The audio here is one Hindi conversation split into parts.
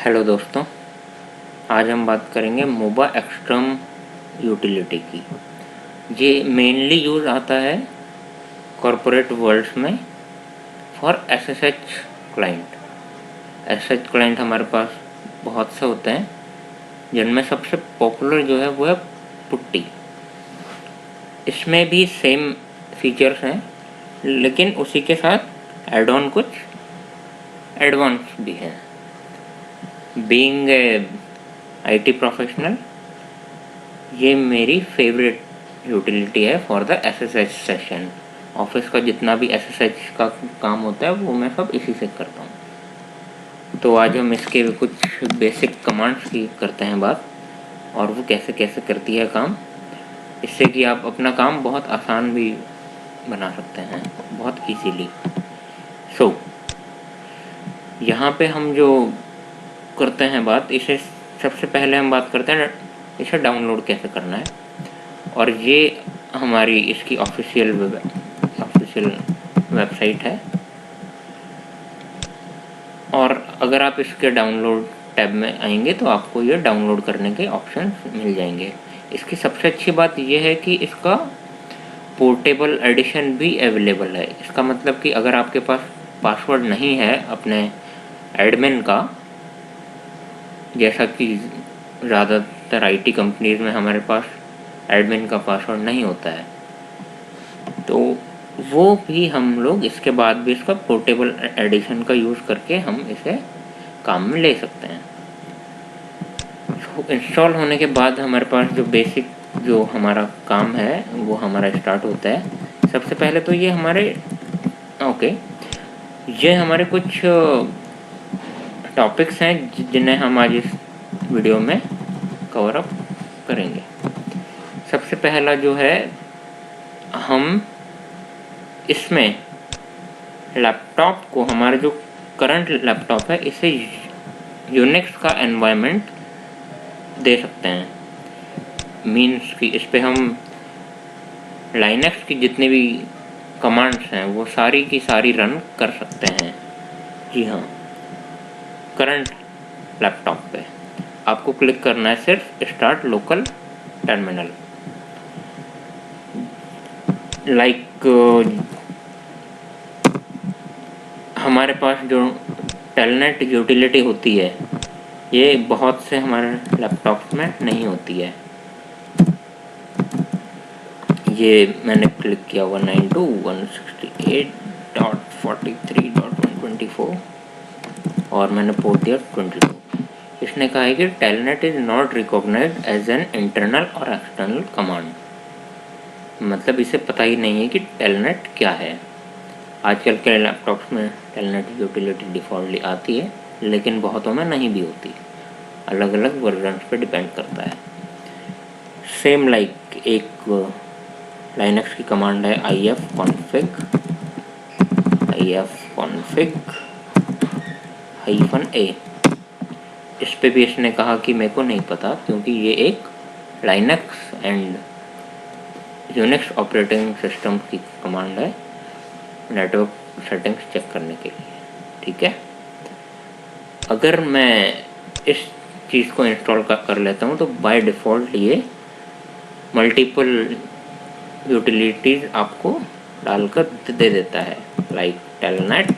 हेलो दोस्तों, आज हम बात करेंगे मोबा एक्सट्रम यूटिलिटी की। ये मेनली यूज़ आता है कॉरपोरेट वर्ल्ड्स में for SSH client. SSH client हमारे पास बहुत से होते हैं, जिनमें सबसे पॉपुलर जो है वो है पुट्टी। इसमें भी सेम फीचर्स हैं, लेकिन उसी के साथ एड ऑन कुछ एडवांस भी हैं। बीइंग ए आईटी प्रोफेशनल, ये मेरी फेवरेट यूटिलिटी है for the SSH session. Office का जितना भी एसएसएच का काम होता है वो मैं सब इसी से करता हूँ। तो आज हम इसके कुछ बेसिक कमांड्स की करते हैं बात, और वो कैसे कैसे करती है काम, इससे कि आप अपना काम बहुत आसान भी बना सकते हैं, बहुत इजीली। यहाँ पे हम जो करते हैं बात, इसे सबसे पहले हम बात करते हैं इसे डाउनलोड कैसे करना है। और ये हमारी इसकी ऑफिशियल वेबसाइट है, और अगर आप इसके डाउनलोड टैब में आएंगे तो आपको ये डाउनलोड करने के ऑप्शन मिल जाएंगे। इसकी सबसे अच्छी बात यह है कि इसका पोर्टेबल एडिशन भी अवेलेबल है। इसका मतलब कि अगर आपके पास पासवर्ड नहीं है अपने एडमिन का, जैसा कि ज़्यादातर आईटी कंपनीज में हमारे पास एडमिन का पासवर्ड नहीं होता है, तो वो भी हम लोग इसके बाद भी इसका पोर्टेबल एडिशन का यूज़ करके हम इसे काम में ले सकते हैं। इंस्टॉल होने के बाद हमारे पास जो बेसिक जो हमारा काम है वो हमारा स्टार्ट होता है। सबसे पहले तो ये हमारे कुछ टॉपिक्स हैं जिन्हें हम आज इस वीडियो में कवर अप करेंगे। सबसे पहला जो है, हम इसमें लैपटॉप को, हमारा जो करंट लैपटॉप है, इसे यूनिक्स का एनवायरनमेंट दे सकते हैं। मीन्स कि इस पे हम लाइनक्स की जितनी भी कमांड्स हैं वो सारी की सारी रन कर सकते हैं। जी हाँ, करंट लैपटॉप पे आपको क्लिक करना है सिर्फ स्टार्ट लोकल टर्मिनल। हमारे पास जो टेलनेट यूटिलिटी होती है, ये बहुत से हमारे लैपटॉप्स में नहीं होती है। ये मैंने क्लिक किया 192.168.43.124 और मैंने पोर्ट दिया 22। इसने कहा है कि Telnet is not recognised as an internal और एक्सटर्नल कमांड। मतलब इसे पता ही नहीं है कि टेलनेट क्या है। आजकल के लैपटॉप्स में टेलनेट यूटिलिटी डिफ़ॉल्टली आती है, लेकिन बहुतों में नहीं भी होती। अलग अलग वर्जन्स पे डिपेंड करता है। सेम लाइक एक लाइनक्स की कमांड है ifconfig -a। इस पे भी इसने कहा कि मेरे को नहीं पता, क्योंकि ये एक Linux and Unix operating system की कमांड है नेटवर्क सेटिंग्स चेक करने के लिए। ठीक है, अगर मैं इस चीज़ को इंस्टॉल कर लेता हूँ तो बाय डिफ़ॉल्ट ये मल्टीपल यूटिलिटीज़ आपको डालकर दे देता है, like telnet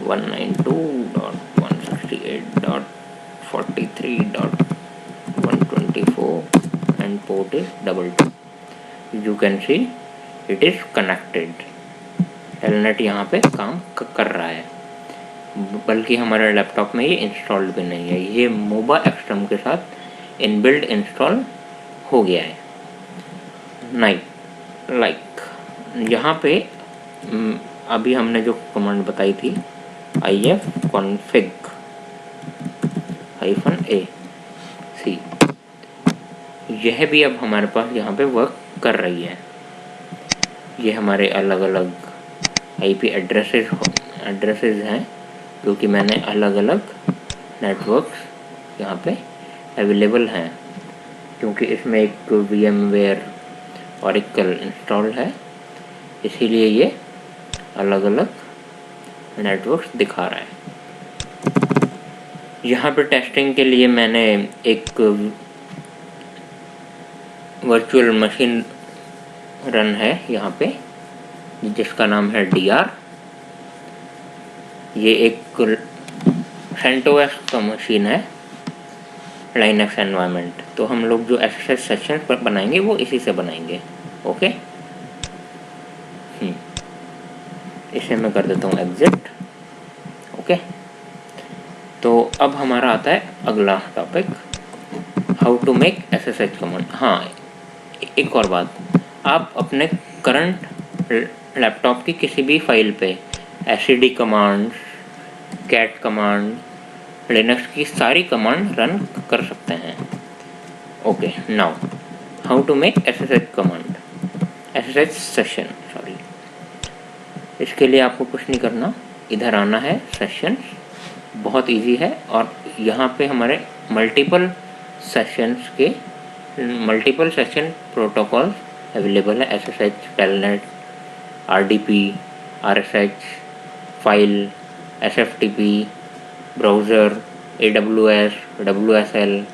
192.168.43.124 and port is 22. You can see it is connected. Telnet यहाँ पे काम कर रहा है, बल्कि हमारे लैपटॉप में ये इंस्टॉल्ड भी नहीं है। ये मोबा एक्सट्रम के साथ इनबिल्ड इंस्टॉल हो गया है। यहाँ पे अभी हमने जो कमांड बताई थी ifconfig -a, यह भी अब हमारे पास यहाँ पे वर्क कर रही है। ये हमारे अलग अलग IP एड्रेसेस हैं, जो कि मैंने अलग अलग नेटवर्क्स यहाँ पे अवेलेबल हैं, क्योंकि इसमें एक VMware Oracle इंस्टॉल है, इसीलिए ये अलग अलग नेटवर्क्स दिखा रहा है। यहाँ पे टेस्टिंग के लिए मैंने एक वर्चुअल मशीन रन है यहाँ पे, जिसका नाम है DR। ये एक CentOS का मशीन है, लाइनक्स एनवायरनमेंट। तो हम लोग जो SSH सेशन पर बनाएंगे वो इसी से बनाएंगे। ओके, इसे मैं कर देता हूँ एग्जिट। ओके, तो अब हमारा आता है अगला topic, how to make SSH command. हाँ, एक और बात, आप अपने करंट लैपटॉप की किसी भी फाइल पे SCD command, cat command, Linux की सारी कमांड रन कर सकते हैं। Okay, now how to make SSH command, SSH session, sorry. इसके लिए आपको कुछ नहीं करना, इधर आना है, सेशन, बहुत इजी है। और यहाँ पे हमारे मल्टीपल सेशन प्रोटोकॉल अवेलेबल है, SSH, telnet, RDP, RSH, file, SFTP, browser, AWS, WSL।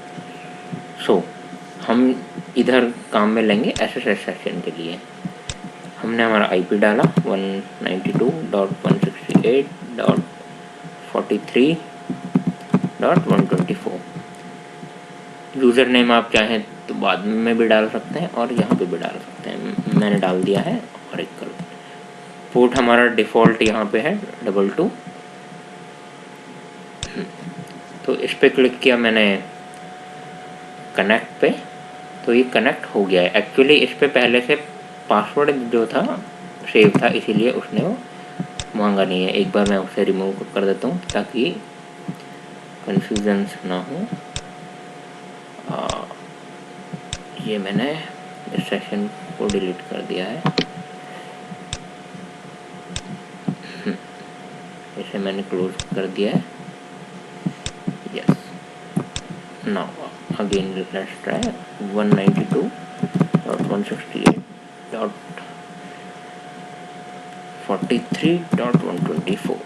सो हम इधर काम में लेंगे SSH सेशन के लिए। हमने हमारा IP डाला 192.168.43.124। यूज़र नेम आप चाहें तो बाद में भी डाल सकते हैं और यहाँ पे भी डाल सकते हैं। मैंने डाल दिया है Oracle। पोर्ट हमारा डिफ़ॉल्ट यहाँ पे है 22। तो इस पे क्लिक किया मैंने कनेक्ट पे, तो ये कनेक्ट हो गया है। एक्चुअली इस पे पहले से पासवर्ड जो था सेव था, इसीलिए उसने वो मांगा नहीं है। एक बार मैं उसे रिमूव कर देता हूँ ताकि कन्फ्यूजन्स ना हो। ये मैंने इस सेशन को डिलीट कर दिया है। इसे मैंने क्लोज कर दिया है। Yes, now again let's try 192.168.43.124।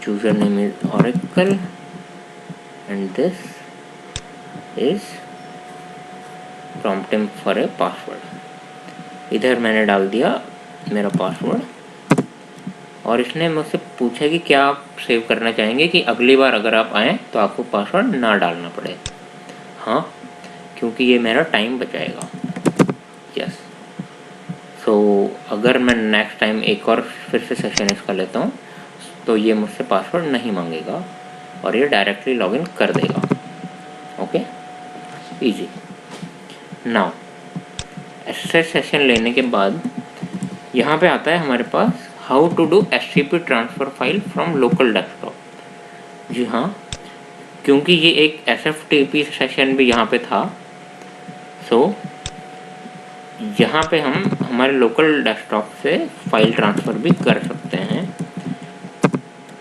username is Oracle and this is prompt him for a password। इधर मैंने डाल दिया मेरा पासवर्ड और इसने मुझसे पूछा कि क्या आप सेव करना चाहेंगे कि अगली बार अगर आप आएँ तो आपको पासवर्ड ना डालना पड़े। हाँ, क्योंकि ये मेरा टाइम बचाएगा। यस, सो अगर मैं नेक्स्ट टाइम एक और फिर से सेशन इसका लेता हूँ तो ये मुझसे पासवर्ड नहीं मांगेगा और ये डायरेक्टली लॉगिन कर देगा। Okay, easy. Now SSH session लेने के बाद यहाँ पे आता है हमारे पास how to do HTTP transfer file from local desktop. जी हाँ, क्योंकि ये एक SFTP सेशन भी यहाँ पे था, सो यहाँ पे हम हमारे लोकल डेस्कटॉप से फाइल ट्रांसफ़र भी कर सकते हैं,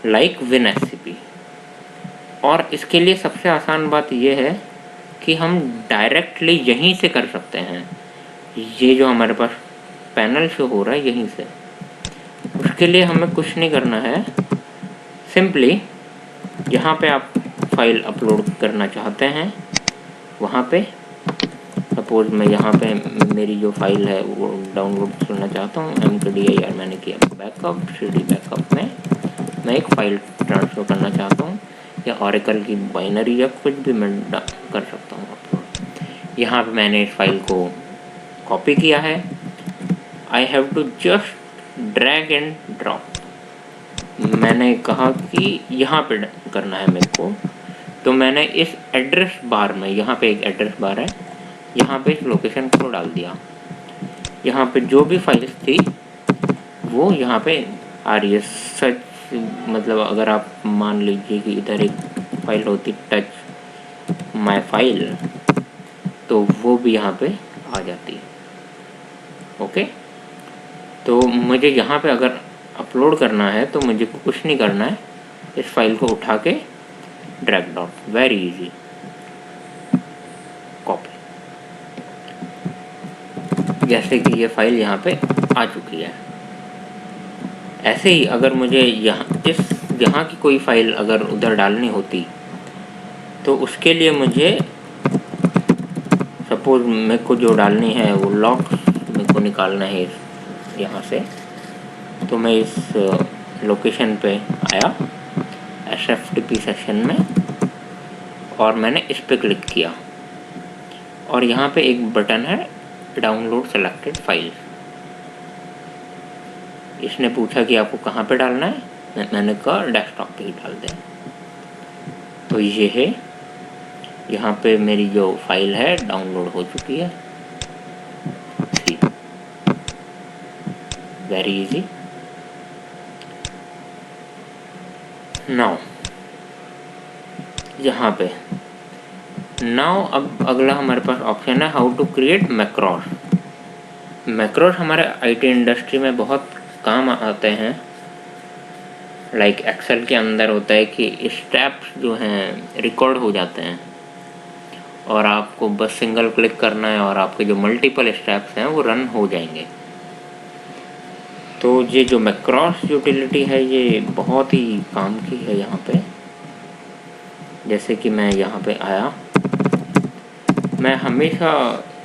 लाइक WinSCP। और इसके लिए सबसे आसान बात यह है कि हम डायरेक्टली यहीं से कर सकते हैं। ये जो हमारे पास पैनल शो हो रहा है यहीं से, उसके लिए हमें कुछ नहीं करना है। सिंपली यहाँ पे आप फाइल अपलोड करना चाहते हैं, वहाँ पे सपोज मैं यहाँ पे मेरी जो फाइल है वो डाउनलोड करना चाहता हूँ, mkdir मैंने किया बैकअप, CD बैकअप में मैं एक फ़ाइल ट्रांसफ़र करना चाहता हूँ, या Oracle की बाइनरी या कुछ भी मैं कर सकता हूँ अपलोड। यहाँ पे मैंने इस फाइल को कॉपी किया है। I have to just drag and drop. मैंने कहा कि यहाँ पे करना है मेरे को, तो मैंने इस एड्रेस बार में, यहाँ पे एक एड्रेस बार है, यहाँ पे इस लोकेशन को डाल दिया। यहाँ पे जो भी फाइल्स थी वो यहाँ पे आ रही है। सच मतलब अगर आप मान लीजिए कि इधर एक फाइल होती टच माय फाइल, तो वो भी यहाँ पे आ जाती है। ओके, तो मुझे यहाँ पे अगर अपलोड करना है तो मुझे कुछ नहीं करना है, इस फाइल को उठा के drag down, very easy, copy. जैसे कि ये फाइल यहाँ पे आ चुकी है। ऐसे ही अगर मुझे यहाँ इस यहाँ की कोई फाइल अगर उधर डालनी होती तो उसके लिए मुझे सपोज मेरे को जो डालनी है वो लॉग मेरे को निकालना है यहाँ से, तो मैं इस लोकेशन पे आया SFTP सेक्शन में और मैंने इस पे क्लिक किया और यहाँ पे एक बटन है डाउनलोड सेलेक्टेड फाइल। इसने पूछा कि आपको कहाँ पे डालना है, मैंने कहा डेस्कटॉप पे ही डाल दें। तो ये है, यहाँ पे मेरी जो फाइल है डाउनलोड हो चुकी है। Very easy. नाउ यहाँ पे अब अगला हमारे पास ऑप्शन है how to create macros. Macros हमारे IT इंडस्ट्री में बहुत काम आते हैं। लाइक एक्सेल के अंदर होता है कि स्टेप्स जो हैं रिकॉर्ड हो जाते हैं और आपको बस सिंगल क्लिक करना है और आपके जो मल्टीपल स्टेप्स हैं वो रन हो जाएंगे। तो ये जो मैक्रोस यूटिलिटी है ये बहुत ही काम की है यहाँ पे। जैसे कि मैं यहाँ पे आया, मैं हमेशा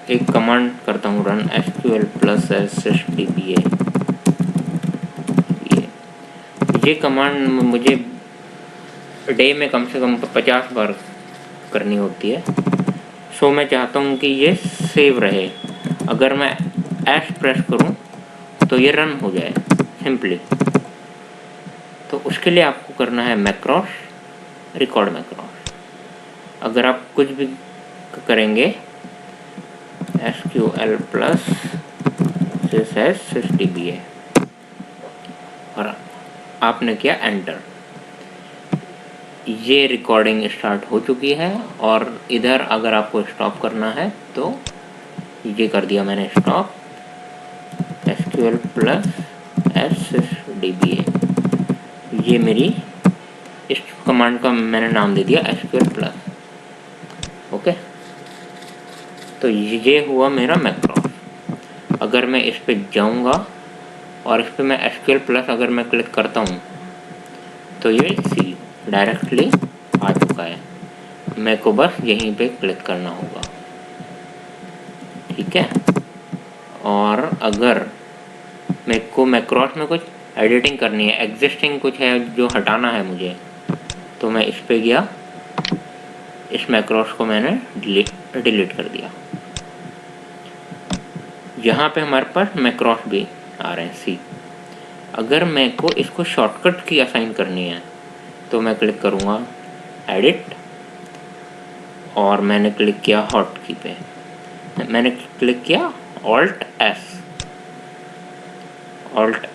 एक कमांड करता हूँ रन SQL प्लस SSDBA। ये कमांड मुझे डे में कम से कम 50 बार करनी होती है। सो मैं चाहता हूँ कि ये सेव रहे। अगर मैं S प्रेस करूँ तो ये रन हो जाए सिंपली। तो उसके लिए आपको करना है मैक्रोस, रिकॉर्ड मैक्रोस। अगर आप कुछ भी करेंगे SQL प्लस SSDBA और आपने किया एंटर, ये रिकॉर्डिंग स्टार्ट हो चुकी है। और इधर अगर आपको स्टॉप करना है तो ये कर दिया मैंने स्टॉप SQL प्लस SSDBA। ये मेरी इस कमांड का मैंने नाम दे दिया SQL प्लस। ओके, तो ये हुआ मेरा मैक्रोस। अगर मैं इस पे जाऊंगा और इस पे मैं SQL प्लस अगर मैं क्लिक करता हूँ तो ये सी डायरेक्टली आ चुका है। मेरे को बस यहीं पे क्लिक करना होगा, ठीक है। और अगर मेरे को मैक्रोस में कुछ एडिटिंग करनी है, एग्जिस्टिंग कुछ है जो हटाना है मुझे, तो मैं इस पे गया, इस मैक्रोस को मैंने डिलीट कर दिया। यहाँ पे हमारे पास मैक्रोस भी आ रहे हैं सी। अगर मेरे को इसको शॉर्टकट की असाइन करनी है तो मैं क्लिक करूँगा एडिट और मैंने क्लिक किया हॉट की पे, मैंने क्लिक किया ऑल्ट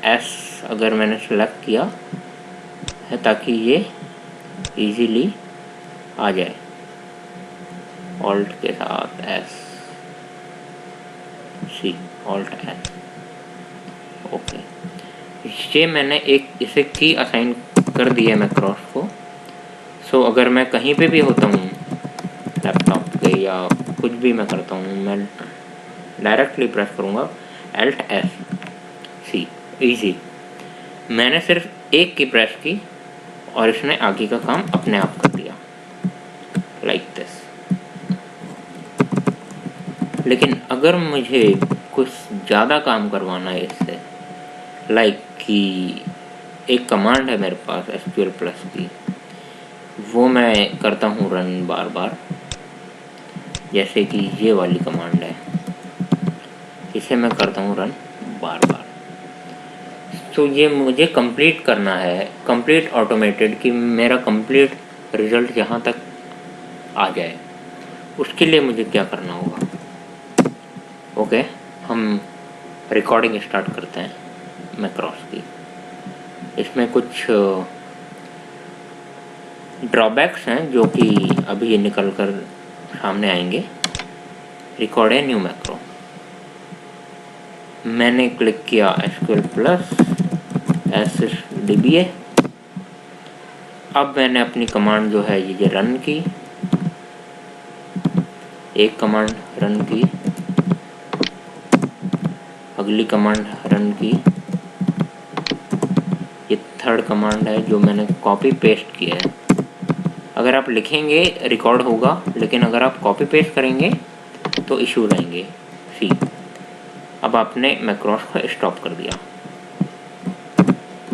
एस अगर मैंने सेलेक्ट किया है ताकि ये इजीली आ जाए। ऑल्ट के साथ एस, सी ऑल्ट एस। ओके, ये मैंने एक इसे की असाइन कर दिया मैक्रोस को। सो अगर मैं कहीं पे भी होता हूँ लैपटॉप पे या कुछ भी मैं करता हूँ, मैं डायरेक्टली प्रेस करूँगा Alt S C, इजी। मैंने सिर्फ एक की प्रेस की और इसने आगे का काम अपने आप कर दिया, लाइक दिस। लेकिन अगर मुझे कुछ ज़्यादा काम करवाना है इससे, लाइक कि एक कमांड है मेरे पास SQL प्लस की, वो मैं करता हूँ रन बार बार, जैसे कि ये वाली कमांड है, इसे मैं करता हूँ रन बार बार। तो ये मुझे कंप्लीट करना है, कंप्लीट ऑटोमेटेड, कि मेरा कंप्लीट रिजल्ट यहाँ तक आ जाए। उसके लिए मुझे क्या करना होगा? ओके, हम रिकॉर्डिंग स्टार्ट करते हैं मैक्रोस की। इसमें कुछ ड्रॉबैक्स हैं जो कि अभी निकल कर सामने आएंगे। रिकॉर्ड है न्यू मैक्रो, मैंने क्लिक किया SQL प्लस SSDBA। अब मैंने अपनी कमांड जो है ये रन की, एक कमांड रन की, अगली कमांड रन की, ये थर्ड कमांड है जो मैंने कॉपी पेस्ट किया है। अगर आप लिखेंगे रिकॉर्ड होगा, लेकिन अगर आप कॉपी पेस्ट करेंगे तो इशू रहेंगे। सी, अब आपने मैक्रोस को स्टॉप कर दिया।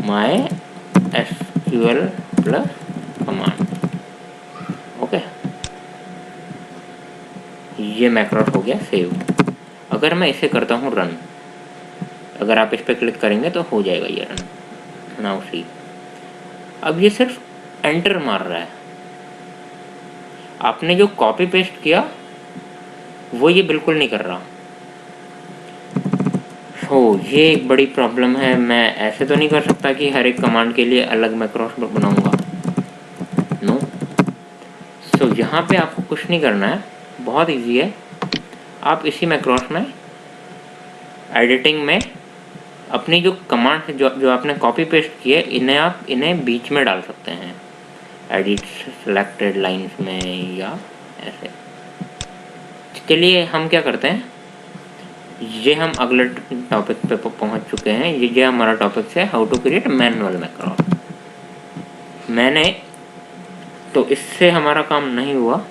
My SQL plus command, okay, ये मैक्रोस हो गया सेव। अगर मैं इसे करता हूँ रन, अगर आप इस पर क्लिक करेंगे तो हो जाएगा ये रन। नाउ सी, अब ये सिर्फ एंटर मार रहा है। आपने जो कॉपी पेस्ट किया वो ये बिल्कुल नहीं कर रहा। ये एक बड़ी प्रॉब्लम है। मैं ऐसे तो नहीं कर सकता कि हर एक कमांड के लिए अलग मैक्रोस बनाऊंगा, नो। यहाँ पे आपको कुछ नहीं करना है, बहुत इजी है। आप इसी मैक्रोस में एडिटिंग में अपनी जो कमांड जो आपने कॉपी पेस्ट किए, इन्हें बीच में डाल सकते हैं, एडिट सेलेक्टेड लाइंस में या ऐसे। चलिए हम क्या करते हैं, ये हम अगले टॉपिक पे पहुंच चुके हैं। ये हमारा टॉपिक है how to create manual macros. मैंने तो इससे हमारा काम नहीं हुआ।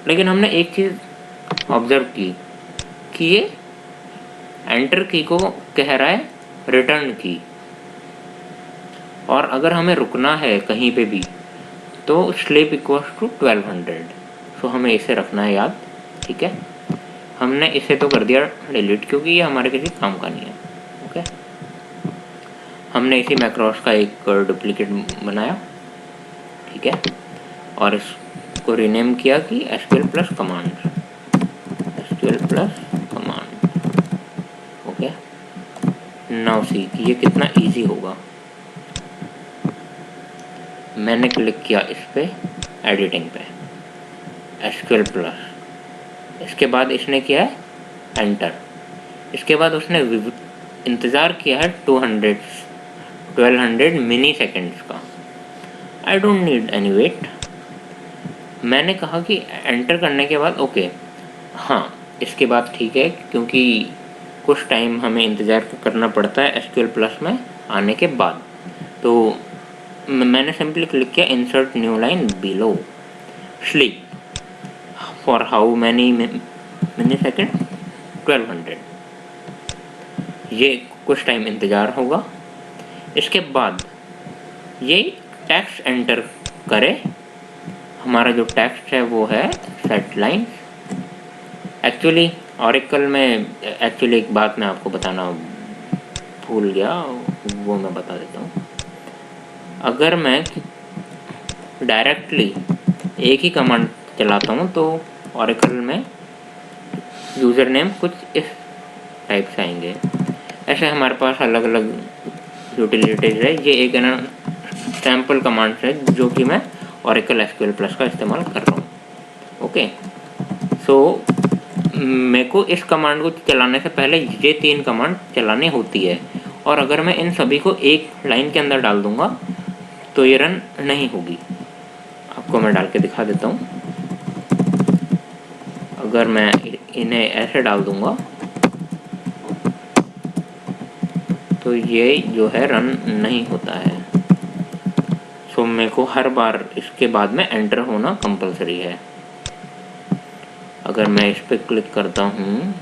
लेकिन हमने एक चीज़ ऑब्जर्व की कि ये एंटर की को कह रहा है रिटर्न की, और अगर हमें रुकना है कहीं पे भी तो स्लीप इक्वल्स टू 1200। हमें इसे रखना है याद, ठीक है। हमने इसे तो कर दिया डिलीट क्योंकि ये हमारे किसी काम का नहीं है, ओके। हमने इसी मैक्रोस का एक डुप्लीकेट बनाया, ठीक है, और इसको रीनेम किया कि SQL plus command, SQL plus command, okay. Now see कि ये कितना इजी होगा। मैंने क्लिक किया इस पे एडिटिंग पे, एसक्यूएल प्लस, इसके बाद इसने किया है एंटर, इसके बाद उसने इंतज़ार किया है 1200 मिली सेकेंड्स का। I don't need any wait. मैंने कहा कि एंटर करने के बाद ओके, हाँ इसके बाद ठीक है, क्योंकि कुछ टाइम हमें इंतज़ार करना पड़ता है एसक्यूएल प्लस में आने के बाद। तो मैंने सिंपली क्लिक किया insert new line below sleep for how many millisecond, 1200। ये कुछ टाइम इंतज़ार होगा। इसके बाद ये टेक्स्ट एंटर करे। हमारा जो टेक्स्ट है वो है सेट लाइन। एक्चुअली ऑरेकल में एक बात मैं आपको बताना भूल गया, वो मैं बता देता हूँ। अगर मैं डायरेक्टली एक ही कमांड चलाता हूँ तो ऑरेकल में यूज़र नेम कुछ इस टाइप से आएंगे। ऐसे हमारे पास अलग अलग यूटिलिटीज़ है। ये एक ना सैम्पल कमांड है जो कि मैं ऑरेकल एसक्यूएल प्लस का इस्तेमाल कर रहा हूँ, ओके। मेरे को इस कमांड को चलाने से पहले ये 3 कमांड चलानी होती है, और अगर मैं इन सभी को एक लाइन के अंदर डाल दूंगा तो ये रन नहीं होगी। आपको मैं डाल के दिखा देता हूँ। अगर मैं इन्हें ऐसे डाल दूंगा तो ये जो है रन नहीं होता है। मेरे को हर बार इसके बाद में एंटर होना कंपलसरी है। अगर मैं इस पर क्लिक करता हूँ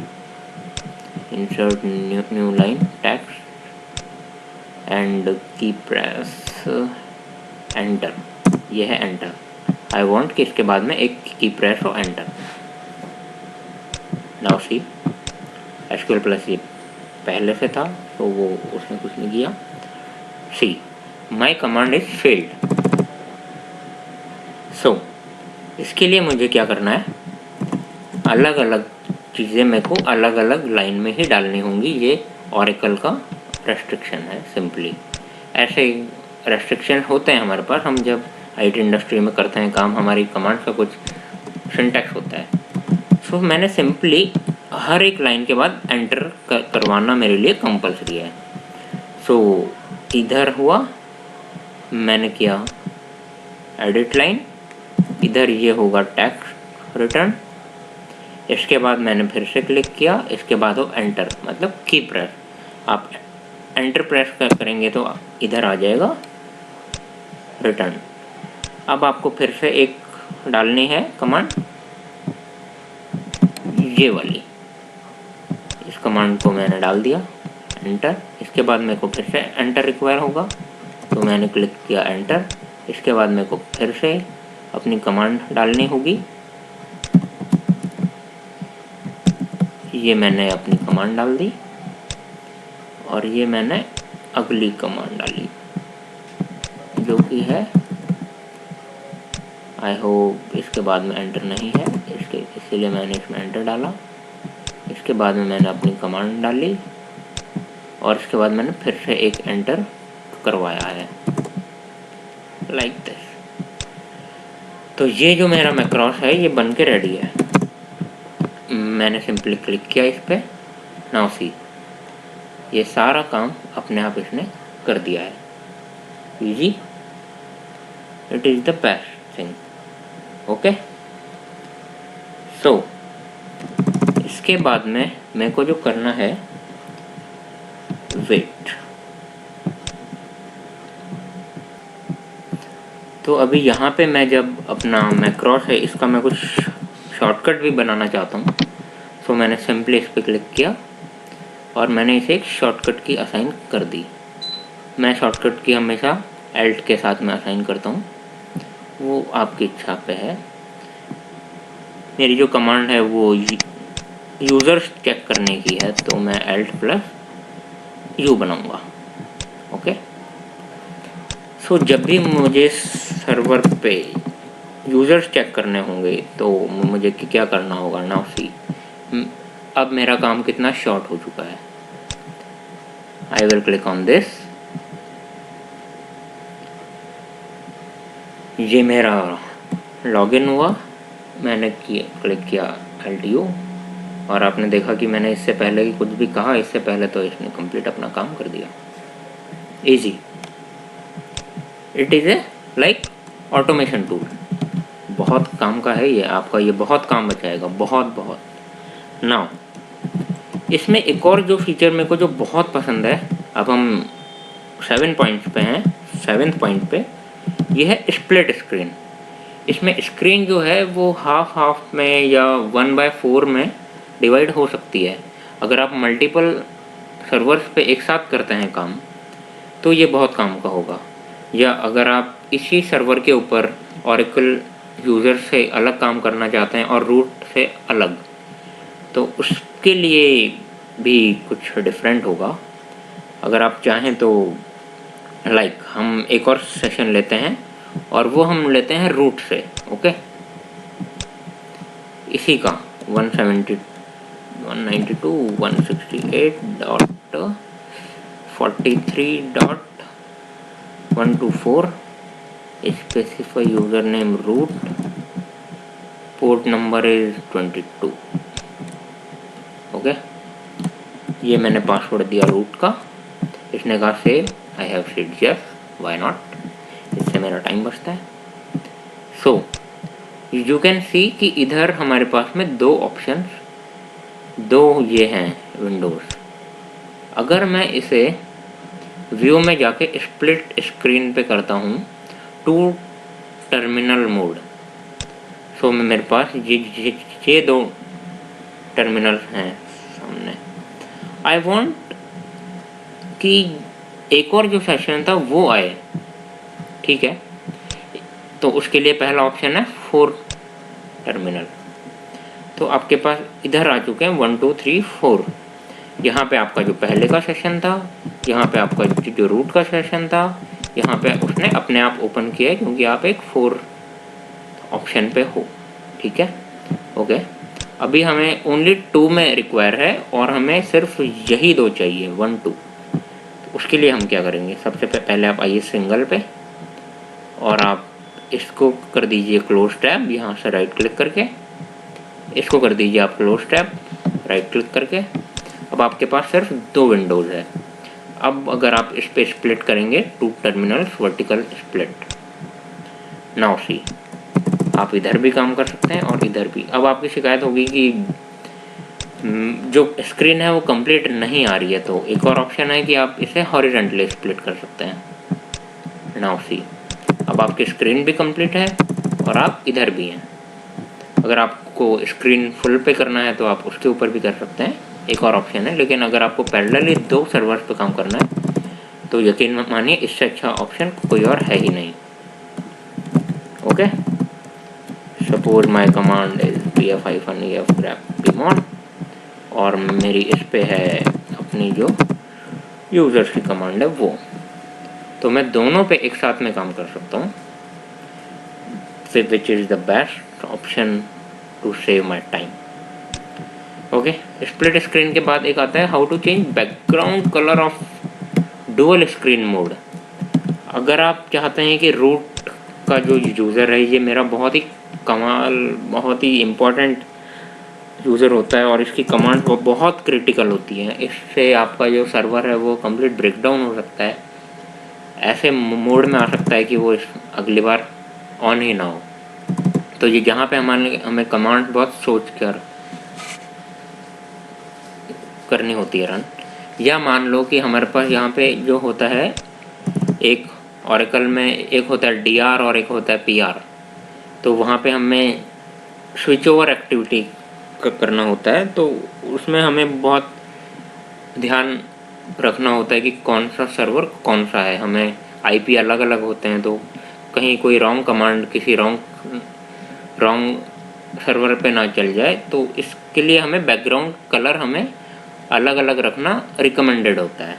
insert new line text and की प्रेस एंटर, ये है एंटर। आई वांट कि इसके बाद में एक की प्रेस हो enter. Now see SQL plus ये पहले से था तो वो उसने कुछ नहीं किया। सी माई कमांड इज फेल्ड। इसके लिए मुझे क्या करना है, अलग अलग चीज़ें मेरे को अलग अलग लाइन में ही डालनी होंगी। ये ऑरेकल का रेस्ट्रिक्शन है। सिंपली ऐसे रेस्ट्रिक्शन होते हैं हमारे पास। हम जब आईटी इंडस्ट्री में करते हैं काम, हमारी कमांड का कुछ सिंटैक्स होता है। मैंने सिंपली हर एक लाइन के बाद एंटर करवाना मेरे लिए कंपलसरी है। इधर हुआ, मैंने किया एडिट लाइन, इधर ये होगा टेक्स्ट रिटर्न। इसके बाद मैंने फिर से क्लिक किया, इसके बाद हो एंटर, मतलब की प्रेस। आप एंटर प्रेस करेंगे तो इधर आ जाएगा रिटर्न। अब आपको फिर से एक डालनी है कमांड, ये वाली। इस कमांड को मैंने डाल दिया, एंटर। इसके बाद मेरे को फिर से एंटर रिक्वायर होगा, तो मैंने क्लिक किया एंटर। इसके बाद मेरे को फिर से अपनी कमांड डालनी होगी। ये मैंने अपनी कमांड डाल दी और ये मैंने अगली कमांड डाली जो कि है आई होप। इसके बाद में एंटर नहीं है, इसीलिए मैंने इसमें एंटर डाला। इसके बाद में मैंने अपनी कमांड डाली और इसके बाद मैंने फिर से एक एंटर करवाया है, लाइक दिस। तो ये जो मेरा मैक्रॉस है ये बन के रेडी है। मैंने सिंपली क्लिक किया इस पर, नाउ सी, ये सारा काम अपने आप इसने कर दिया है। Easy, it is the best thing. Okay, so इसके बाद में मेरे को जो करना है, वेट। तो अभी यहाँ पे मैं जब अपना मैक्रॉस है इसका मैं कुछ शॉर्टकट भी बनाना चाहता हूँ, तो मैंने सिंपली इस पर क्लिक किया और मैंने इसे एक शॉर्टकट की असाइन कर दी। मैं शॉर्टकट की हमेशा एल्ट के साथ में असाइन करता हूँ, वो आपकी इच्छा पे है। मेरी जो कमांड है वो यूज़र्स चेक करने की है, तो मैं एल्ट प्लस यू बनाऊँगा। ओके, सो जब भी मुझे सर्वर पे यूज़र्स चेक करने होंगे तो मुझे क्या करना होगा, नाउ सी। अब मेरा काम कितना शॉर्ट हो चुका है। I will click on this. ये मेरा लॉगिन हुआ, मैंने क्लिक किया LTO और आपने देखा कि मैंने इससे पहले ही कुछ भी कहा, इससे पहले तो इसने कंप्लीट अपना काम कर दिया। Easy, it is a like automation tool. बहुत काम का है ये आपका, ये बहुत काम बचाएगा, बहुत। नाउ इसमें एक और जो फीचर मेरे को जो बहुत पसंद है, अब हम 7 पॉइंट्स पे हैं, 7th पॉइंट पे, ये है स्प्लिट स्क्रीन। इसमें स्क्रीन जो है वो हाफ में या 1/4 में डिवाइड हो सकती है। अगर आप मल्टीपल सर्वर्स पे एक साथ करते हैं काम, तो ये बहुत काम का होगा। या अगर आप इसी सर्वर के ऊपर ओरेकल यूज़र से अलग काम करना चाहते हैं और रूट से अलग, तो उसके लिए भी कुछ डिफरेंट होगा। अगर आप चाहें तो लाइक हम एक और सेशन लेते हैं और वो हम लेते हैं रूट से। ओके, इसी का 192.168.43.124 specify user name root, port number is 22। Okay, ये मैंने पासवर्ड दिया रूट का। इसने कहा save, I have said yes, why not, इससे मेरा टाइम बचता है। सो यू कैन सी कि इधर हमारे पास में दो ऑप्शंस, दो ये हैं विंडोज़। अगर मैं इसे व्यू में जाके स्प्लिट स्क्रीन पे करता हूँ, टू टर्मिनल मोड, सो मेरे पास ये दो टर्मिनल्स हैं सामने। आई वांट कि एक और जो सेशन था वो आए, ठीक है। तो उसके लिए पहला ऑप्शन है 4 टर्मिनल। तो आपके पास इधर आ चुके हैं 1 2 3 4। यहाँ पे आपका जो पहले का सेशन था, यहाँ पे आपका जो रूट का सेशन था, यहाँ पे उसने अपने आप ओपन किया है क्योंकि आप एक 4 ऑप्शन पे हो, ठीक है। ओके, अभी हमें ओनली 2 में रिक्वायर है और हमें सिर्फ यही दो चाहिए, 1 2। तो उसके लिए हम क्या करेंगे, सबसे पहले आप आइए सिंगल पे और आप इसको कर दीजिए क्लोज टैब, यहाँ से राइट क्लिक करके इसको कर दीजिए आप क्लोज टैब, राइट क्लिक करके। अब आपके पास सिर्फ 2 विंडोज़ है। अब अगर आप इस पर स्प्लिट करेंगे, 2 terminals vertical split, now see, आप इधर भी काम कर सकते हैं और इधर भी। अब आपकी शिकायत होगी कि जो स्क्रीन है वो कंप्लीट नहीं आ रही है, तो एक और ऑप्शन है कि आप इसे हॉरिजॉन्टली स्प्लिट कर सकते हैं। नाउ सी, अब आपकी स्क्रीन भी कंप्लीट है और आप इधर भी हैं। अगर आपको स्क्रीन फुल पे करना है तो आप उसके ऊपर भी कर सकते हैं, एक और ऑप्शन है। लेकिन अगर आपको पैरेलली 2 सर्वर्स पे काम करना है तो यकीन मानिए इससे अच्छा ऑप्शन कोई और है ही नहीं। Okay, suppose my command is pf-ef grep pmon और मेरी इस पे है अपनी जो यूज़र्स की कमांड है वो, तो मैं दोनों पे एक साथ में काम कर सकता हूँ, which is the best option to save my time. Okay, split screen के बाद एक आता है how to change background colour of dual screen mode. अगर आप चाहते हैं कि रूट का जो यूज़र है, ये मेरा बहुत ही कमाल, बहुत ही इम्पोर्टेंट यूज़र होता है और इसकी कमांड बहुत क्रिटिकल होती है, इससे आपका जो सर्वर है वो कंप्लीट ब्रेकडाउन हो सकता है, ऐसे मोड में आ सकता है कि वो अगली बार ऑन ही ना हो। तो ये जहाँ पे हमें कमांड बहुत सोच कर करनी होती है रन, या मान लो कि हमारे पास यहाँ पे जो होता है, एक ऑरेकल में एक होता है DR और एक होता है PR, तो वहाँ पे हमें स्विच ओवर एक्टिविटी करना होता है, तो उसमें हमें बहुत ध्यान रखना होता है कि कौन सा सर्वर कौन सा है। हमें IP अलग अलग होते हैं, तो कहीं कोई रॉन्ग कमांड किसी रॉन्ग सर्वर पे ना चल जाए, तो इसके लिए हमें बैकग्राउंड कलर हमें अलग अलग रखना रिकमेंडेड होता है।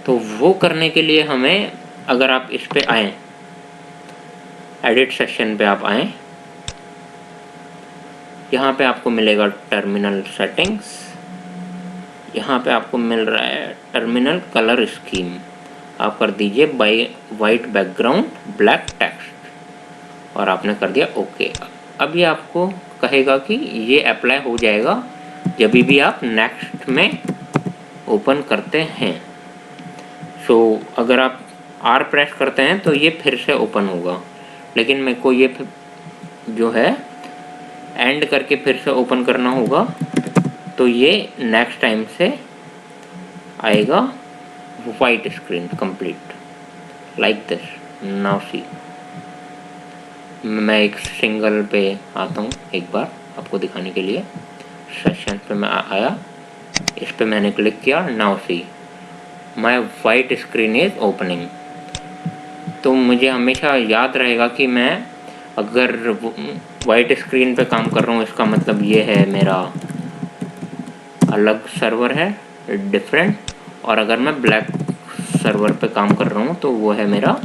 तो वो करने के लिए हमें, अगर आप इस पे आएँ, एडिट सेक्शन पे आप आएँ, यहाँ पे आपको मिलेगा टर्मिनल सेटिंग्स, यहाँ पे आपको मिल रहा है टर्मिनल कलर स्कीम, आप कर दीजिए by white background black text और आपने कर दिया ओके। अब ये आपको कहेगा कि ये अप्लाई हो जाएगा जब भी आप नेक्स्ट में ओपन करते हैं। सो अगर आप R प्रेस करते हैं तो ये फिर से ओपन होगा, लेकिन मेरे को ये जो है एंड करके फिर से ओपन करना होगा, तो ये नेक्स्ट टाइम से आएगा white screen complete like this. Now see, मैं एक सिंगल पे आता हूँ एक बार आपको दिखाने के लिए। सेशन पे मैं आया, इस पे मैंने क्लिक किया, now see my white screen is opening. तो मुझे हमेशा याद रहेगा कि मैं अगर वाइट स्क्रीन पे काम कर रहा हूँ, इसका मतलब ये है मेरा अलग सर्वर है, डिफरेंट, और अगर मैं ब्लैक सर्वर पे काम कर रहा हूँ तो वो है मेरा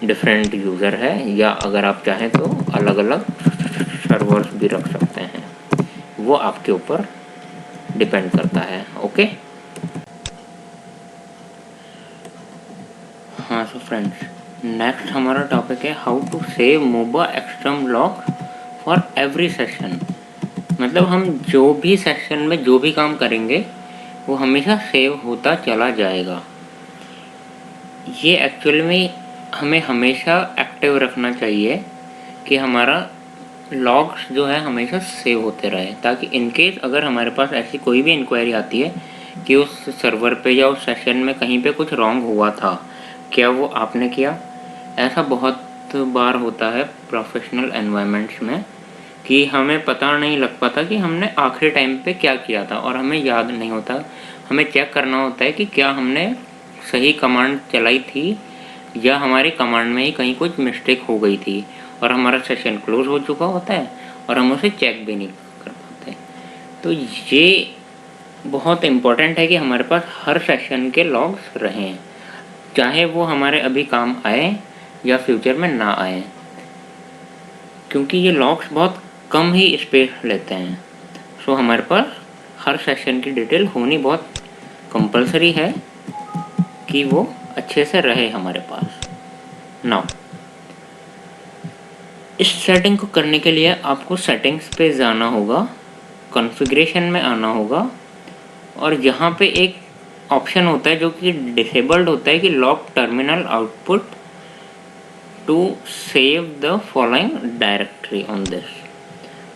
डिफरेंट यूज़र है, या अगर आप चाहें तो अलग अलग सर्वर्स भी रख सकते हैं, वो आपके ऊपर डिपेंड करता है। ओके, हाँ, सो फ्रेंड्स, नेक्स्ट हमारा टॉपिक है how to save MobaXterm log for every session. मतलब हम जो भी सेशन में जो भी काम करेंगे वो हमेशा सेव होता चला जाएगा। ये एक्चुअल में हमें हमेशा एक्टिव रखना चाहिए कि हमारा लॉग्स जो है हमेशा सेव होते रहे, ताकि इनकेस अगर हमारे पास ऐसी कोई भी इंक्वायरी आती है कि उस सर्वर पे या उस सेशन में कहीं पे कुछ रॉन्ग हुआ था, क्या वो आपने किया। ऐसा बहुत बार होता है प्रोफेशनल एनवायरनमेंट्स में कि हमें पता नहीं लग पाता कि हमने आखिरी टाइम पे क्या किया था, और हमें याद नहीं होता। हमें चेक करना होता है कि क्या हमने सही कमांड चलाई थी या हमारी कमांड में ही कहीं कुछ मिस्टेक हो गई थी, और हमारा सेशन क्लोज हो चुका होता है और हम उसे चेक भी नहीं कर पाते। तो ये बहुत इम्पोर्टेंट है कि हमारे पास हर सेशन के लॉग्स रहें, चाहे वो हमारे अभी काम आए या फ्यूचर में ना आए, क्योंकि ये लॉग्स बहुत कम ही स्पेस लेते हैं। सो हमारे पास हर सेशन की डिटेल होनी बहुत कंपलसरी है कि वो अच्छे से रहे हमारे पास। नाउ इस सेटिंग को करने के लिए आपको सेटिंग्स पे जाना होगा, कॉन्फ़िगरेशन में आना होगा, और यहाँ पे एक ऑप्शन होता है जो कि डिसेबल्ड होता है कि lock terminal output to save the following directory on this.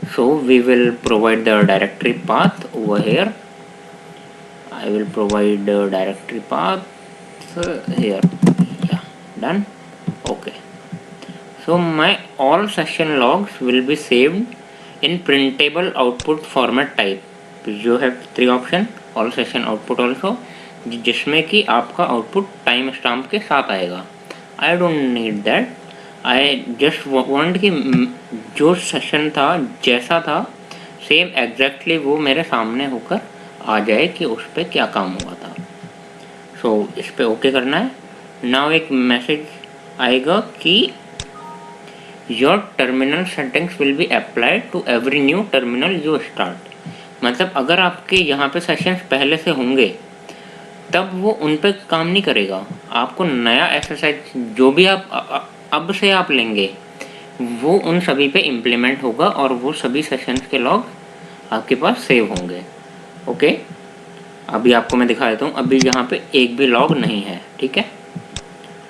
So we will provide the directory path over here. I will provide the directory path here. Yeah, done. Okay. So my all session logs will be saved in printable output format type. You have three option, all session output also, जिसमें कि आपका आउटपुट टाइम स्टाम्प के साथ आएगा. आई don't need that. I just want कि जो सेशन था जैसा था सेम एग्जैक्टली वो मेरे सामने होकर आ जाए कि उस पर क्या काम हुआ था. सो इस पर ओके करना है. नाउ एक मैसेज आएगा कि your terminal settings will be applied to every new terminal you start. मतलब अगर आपके यहाँ पे सेशंस पहले से होंगे तब वो उन पे काम नहीं करेगा. आपको नया एक्सरसाइज जो भी आप अब से आप लेंगे वो उन सभी पे इम्प्लीमेंट होगा और वो सभी सेशंस के लॉग आपके पास सेव होंगे. ओके, अभी आपको मैं दिखा देता हूँ. अभी यहाँ पे एक भी लॉग नहीं है. ठीक है,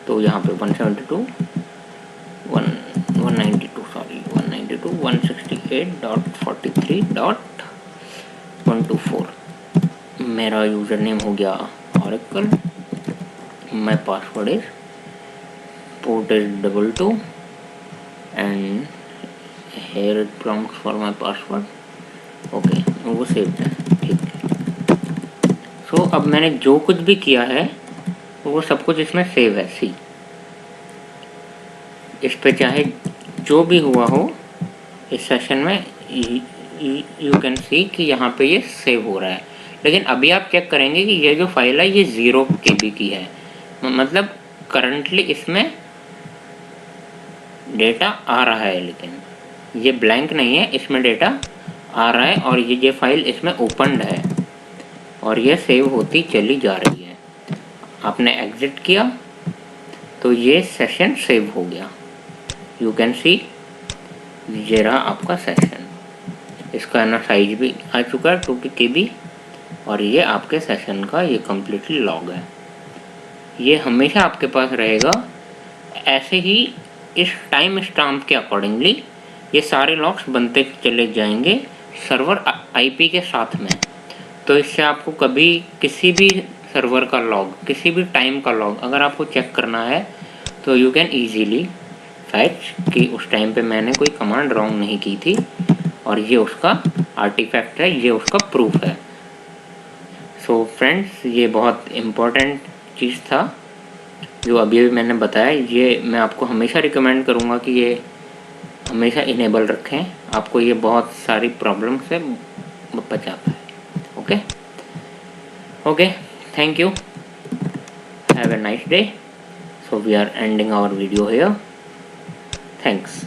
तो यहाँ पे 172 168.43.124 मेरा यूज़र नेम हो गया oracle. My password is port is 22 and here it prompts for my password. Okay, वो सेव्ड है. ठीक है. सो अब मैंने जो कुछ भी किया है वो सब कुछ इसमें सेव है. सी, इस पे चाहे जो भी हुआ हो इस सेशन में यू कैन सी कि यहाँ पे ये सेव हो रहा है. लेकिन अभी आप चेक करेंगे कि ये जो फाइल है ये 0 KB की है. मतलब करंटली इसमें डेटा आ रहा है लेकिन ये ब्लैंक नहीं है, इसमें डेटा आ रहा है और ये फाइल इसमें ओपन्ड है और ये सेव होती चली जा रही है. आपने एग्जिट किया तो ये सेशन सेव हो गया. यू कैन सी ये रहा आपका सेशन. इसका ना साइज भी आ चुका है 2 KB और ये आपके सेशन का ये कम्प्लीटली लॉग है. ये हमेशा आपके पास रहेगा. ऐसे ही इस टाइम स्टाम्प के अकॉर्डिंगली ये सारे लॉग्स बनते चले जाएंगे सर्वर IP के साथ में. तो इससे आपको कभी किसी भी सर्वर का लॉग, किसी भी टाइम का लॉग अगर आपको चेक करना है तो यू कैन ईजीली फैच कि उस टाइम पे मैंने कोई कमांड रॉन्ग नहीं की थी और ये उसका आर्टिफैक्ट है, ये उसका प्रूफ है. सो फ्रेंड्स, ये बहुत इम्पोर्टेंट चीज़ था जो अभी मैंने बताया. ये मैं आपको हमेशा रिकमेंड करूँगा कि ये हमेशा इनेबल रखें. आपको ये बहुत सारी प्रॉब्लम से बचाता है. Okay okay, thank you. Have a nice day. So we are ending our video here. Thanks.